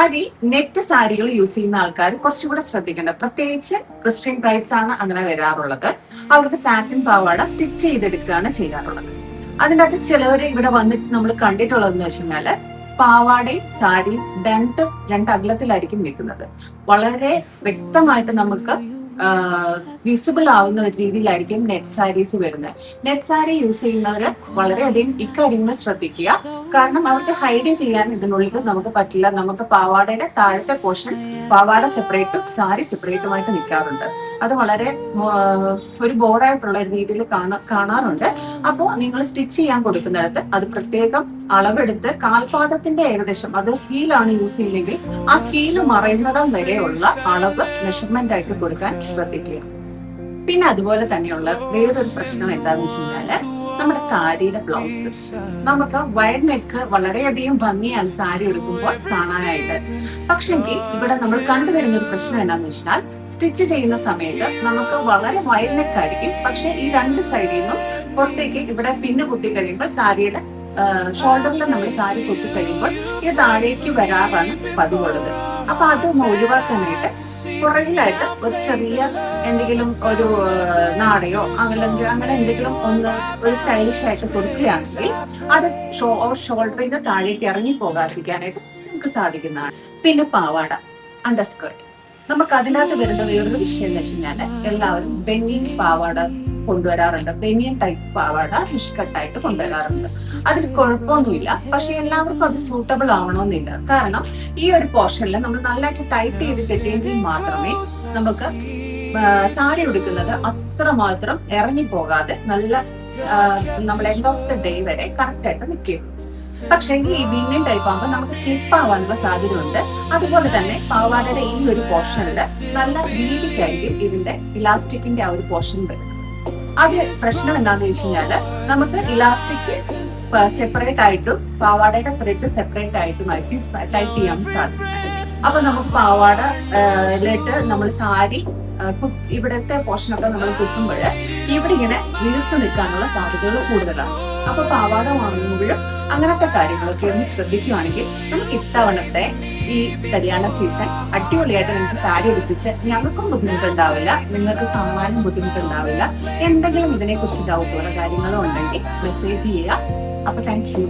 Sari net സാരികൾ use ചെയ്യുന്ന ആൾക്കാർ കുറച്ചുകൂടെ ശ്രദ്ധിക്കേണ്ട, പ്രത്യേകിച്ച് ക്രിസ്ത്യൻ ബ്രൈഡ്സ് ആണ് അങ്ങനെ വരാറുള്ളത്. അവർക്ക് സാറ്റിൻ പാവാട സ്റ്റിച്ച് ചെയ്തെടുക്കുകയാണ് ചെയ്യാറുള്ളത്. അതിൻ്റെ അകത്ത് ചിലവരെ ഇവിടെ വന്നിട്ട് നമ്മൾ കണ്ടിട്ടുള്ളതെന്ന് വെച്ച് കഴിഞ്ഞാല് പാവാടയും സാരിയും രണ്ട് അകലത്തിലായിരിക്കും നിൽക്കുന്നത്. വളരെ വ്യക്തമായിട്ട് നമുക്ക് വിസിബിൾ ആവുന്ന ഒരു രീതിയിലായിരിക്കും നെറ്റ് സാരീസ് വരുന്നത്. നെറ്റ് സാരി യൂസ് ചെയ്യുന്നവര് വളരെയധികം ഇക്കാര്യങ്ങൾ ശ്രദ്ധിക്കുക. കാരണം അവർക്ക് ഹൈഡ് ചെയ്യാൻ ഇതിനുള്ളിൽ നമുക്ക് പറ്റില്ല. നമുക്ക് പാവാടയുടെ താഴത്തെ പോർഷൻ പാവാട സെപ്പറേറ്റും സാരി സെപ്പറേറ്റുമായിട്ട് നിൽക്കാറുണ്ട്. അത് വളരെ ഒരു ബോറായിട്ടുള്ള രീതിയിൽ കാണാറുണ്ട്. അപ്പോൾ നിങ്ങൾ സ്റ്റിച്ച് ചെയ്യാൻ കൊടുക്കുന്നിടത്ത് അത് പ്രത്യേകം അളവെടുത്ത് കാൽപാദത്തിന്റെ ഏകദേശം, അത് ഹീലാണ് യൂസ് ചെയ്യുന്നെങ്കിൽ ആ ഹീല് മറയുന്നിടം വരെയുള്ള അളവ് മെഷർമെന്റ് ആയിട്ട് കൊടുക്കാൻ ശ്രദ്ധിക്കുക. പിന്നെ അതുപോലെ തന്നെയുള്ള വേറൊരു പ്രശ്നം എന്താണെന്ന് വെച്ച് കഴിഞ്ഞാല് നമ്മുടെ സാരിയുടെ ബ്ലൗസ്. നമുക്ക് വൈഡ് നെക്ക് വളരെയധികം ഭംഗിയാണ് സാരി എടുക്കുമ്പോൾ കാണാനായിട്ട്. പക്ഷെങ്കിൽ ഇവിടെ നമ്മൾ കണ്ടുവരുന്ന ഒരു പ്രശ്നം എന്താണെന്ന് വെച്ചാൽ സ്റ്റിച്ച് ചെയ്യുന്ന സമയത്ത് നമുക്ക് വളരെ വൈഡ് നെക്ക് ആയിരിക്കും. പക്ഷെ ഈ രണ്ട് സൈഡിൽ നിന്നും പുറത്തേക്ക് ഇവിടെ പിന്ന് കുത്തി കഴിയുമ്പോൾ സാരിയുടെ ഷോൾഡറിൽ നമ്മൾ സാരി കുത്തി കഴിയുമ്പോൾ ഇത് താഴേക്ക് വരാറാണ് പതിവുള്ളത്. അപ്പൊ അതൊന്ന് ഒഴിവാക്കാനായിട്ട് പുറകിലായിട്ട് ഒരു ചെറിയ എന്തെങ്കിലും ഒരു നാടയോ അല്ലെങ്കിൽ അങ്ങനെ എന്തെങ്കിലും ഒന്ന് ഒരു സ്റ്റൈലിഷ് ആയിട്ട് കൊടുക്കുകയാണെങ്കിൽ അത് ഷോൾഡറിൽ നിന്ന് താഴേക്ക് ഇറങ്ങി പോകാതിരിക്കാനായിട്ട് നമുക്ക് സാധിക്കുന്നതാണ്. പിന്നെ പാവാട, അണ്ടർസ്കേർട്ട്. നമുക്ക് അതിനകത്ത് വരുന്ന വേറൊരു വിഷയം എന്ന് വെച്ച് കഴിഞ്ഞാല് എല്ലാവരും ബെനിയൻ പാവാട കൊണ്ടുവരാറുണ്ട്. ബെനിയൻ ടൈപ്പ് പാവാട ഫിഷ് കട്ടായിട്ട് കൊണ്ടുവരാറുണ്ട്. അതിൽ കുഴപ്പമൊന്നുമില്ല. പക്ഷെ എല്ലാവർക്കും അത് സൂട്ടബിൾ ആവണമെന്നില്ല. കാരണം ഈ ഒരു പോർഷനിൽ നമ്മൾ നല്ലതായിട്ട് ടൈറ്റ് ചെയ്ത് കെട്ടിയെങ്കിൽ മാത്രമേ നമുക്ക് സാരി ഉടുക്കുന്നത് അത്രമാത്രം ഇറങ്ങി പോകാതെ നല്ല നമ്മൾ എൻഡ് ഓഫ് ദ ഡേ വരെ കറക്റ്റ് ആയിട്ട് നിൽക്കും. പക്ഷേ ഈ ബിന്നിയൻ ടൈപ്പ് ആകുമ്പോൾ നമുക്ക് സ്ലിപ്പ് ആവാനുള്ള സാധ്യതയുണ്ട്. അതുപോലെ തന്നെ പാവാടയുടെ ഈ ഒരു പോർഷനില് നല്ല വീതിക്കായിരിക്കും ഇതിന്റെ ഇലാസ്റ്റിക്കിന്റെ ആ ഒരു പോർഷൻ വരുന്നത്. അത് പ്രശ്നം എന്താണെന്ന് വെച്ച് കഴിഞ്ഞാല് നമുക്ക് ഇലാസ്റ്റിക് സെപ്പറേറ്റ് ആയിട്ടും പാവാടയുടെ ത്രെഡ് സെപ്പറേറ്റ് ആയിട്ടുമായിരിക്കും ടൈറ്റ് ചെയ്യാൻ സാധിക്കുന്നത്. അപ്പൊ നമുക്ക് പാവാടയിലിട്ട് നമ്മൾ സാരി ഇവിടത്തെ പോർഷനൊക്കെ നമ്മൾ കുത്തുമ്പോൾ ഇവിടെ ഇങ്ങനെ വീർത്ത് നിൽക്കാനുള്ള സാധ്യതകൾ കൂടുതലാണ്. അപ്പൊ പാവാട വാങ്ങുമ്പോഴും അങ്ങനത്തെ കാര്യങ്ങളൊക്കെ ഒന്ന് ശ്രദ്ധിക്കുകയാണെങ്കിൽ നമുക്ക് ഇത്തവണത്തെ ഈ കല്യാണ സീസൺ അടിപൊളിയായിട്ട് നിങ്ങൾക്ക് സാരി ഉടുപ്പിച്ച് ഞങ്ങൾക്കും ബുദ്ധിമുട്ടുണ്ടാവില്ല, നിങ്ങൾക്ക് കാണാനും ബുദ്ധിമുട്ടുണ്ടാവില്ല. എന്തെങ്കിലും ഇതിനെ കുറിച്ച് ഡൗട്ടുള്ള കാര്യങ്ങളോ ഉണ്ടെങ്കിൽ മെസ്സേജ് ചെയ്യുക. അപ്പൊ താങ്ക് യു.